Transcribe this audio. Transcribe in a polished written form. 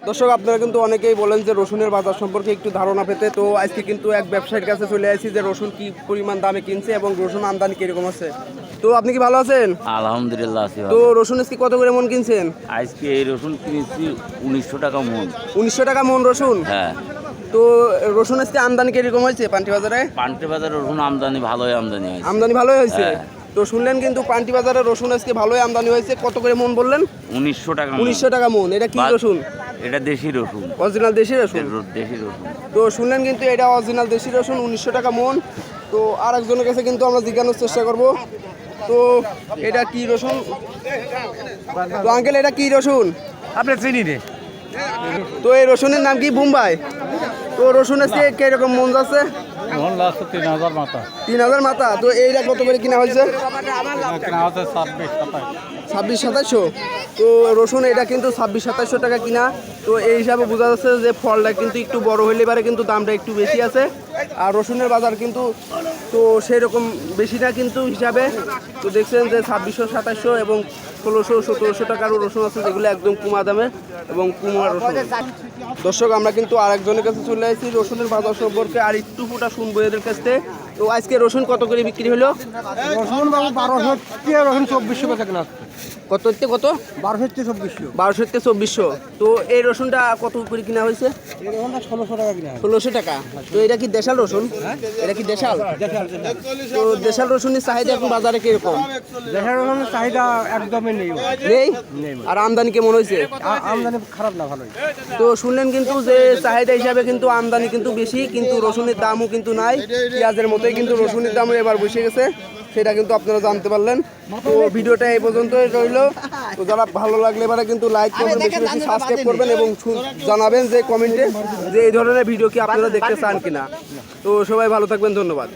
দর্শক আপনারা কিন্তু অনেকেই বলেন যে রসুনের বাজার সম্পর্কে একটু ধারণা পেতে, তো আজকে কিন্তু এক ব্যবসায়ীর কাছে চলে আসি যে রসুন কি পরিমাণ দামে কিনছে এবং রসুন আমদানি কিরকম আছে। তো আপনি কি ভালো আছেন? আলহামদুলিল্লাহ আছি তো ভালো। রসুন আজকে কত করে মন কিনছেন? আজকে এই রসুন কিনেছি 1900 টাকা মন। 1900 টাকা মন রসুন। হ্যাঁ, তো রসুন আজকে আমদানি কিরকম হয়েছে পান্টি বাজারে? পান্টে বাজার রসুন ভালোই আমদানি হয়েছে। আমদানি ভালোই হয়েছে। হ্যাঁ। তো শুনলেন কিন্তু পান্টি বাজারে রসুন আজকে ভালোই আমদানি হয়েছে। কত করে মন বললেন? 1900 টাকা মন। 1900 টাকা মন। এটা কি রসুন? এটা দেশি রসুন। অরিজিনাল দেশি রসুন। দেশি রসুন। তো শুনলেন কিন্তু এটা অরিজিনাল দেশি রসুন 1900 টাকা মন। তো আর একজনের কাছে কিন্তু আমরা জিজ্ঞানোর চেষ্টা করব। তো এটা কি রসুন? তো আঙ্কেল এটা কি রসুন? আপনি চিনি রে তো এই রসুনের নাম কি বোম্বাই? তো রসুন আজকে কিরকম মন যাচ্ছে? মন লাস্ট 3000 মাথা 3000 মাথা। তো এইটা কত করে কিনা হয়েছে? কেনা হচ্ছে 26-2700। তো রসুন এটা কিন্তু 26-2700 টাকা কিনা। তো এই হিসাবে বোঝা যাচ্ছে যে ফলটা কিন্তু একটু বড় হইলে পারে কিন্তু দামটা একটু বেশি আছে। আর রসুনের বাজার কিন্তু তো সেই রকম বেশি না কিন্তু হিসাবে। তো দেখছেন যে 2600-2700 এবং 1600-1700 টাকারও রসুন আছে যেগুলো একদম কুমা দামে এবং কুমা রসুন। দর্শক আমরা কিন্তু আরেকজনের কাছে চলে আসছি রসুনের বাজার সম্পর্কে আর একটু ফুটা শুনবো এদের কাছ থেকে। তো আজকে রসুন কত করে বিক্রি হলো? রসুন বাবু 1200 কি রসুন 2400 টাকা কেনা কত হচ্ছে কত? 1200 1200-2400। তো এই রসুনটা কত করে কিনা হয়েছে? এই রসুনটা 1600 টাকা কিনা 1600 টাকা। তো এটা কি দেশাল রসুন? এটা কি দেশাল? তো দেশাল রসুনের চাহিদা এখন বাজারে কিরকম? দেশের রসুনের চাহিদা একদমই নেই নেই। আর আমদানি কেমন হয়েছে? আমদানি খারাপ না ভালোই। তো শুনলেন কিন্তু যে চাহিদা হিসাবে কিন্তু আমদানি কিন্তু বেশি, কিন্তু রসুনের দামও কিন্তু নাই। পেঁয়াজের মতোই কিন্তু রসুনের দামও এবার বসে গেছে, সেটা কিন্তু আপনারা জানতে পারলেন। তো ভিডিওটা এই পর্যন্তই রইল। তো যারা ভালো লাগলে এবারে কিন্তু লাইক করবেন, বেশি বেশি সাবস্ক্রাইব করবেন এবং জানাবেন যে কমেন্টে যে এই ধরনের ভিডিও কি আপনারা দেখতে চান কিনা। তো সবাই ভালো থাকবেন, ধন্যবাদ।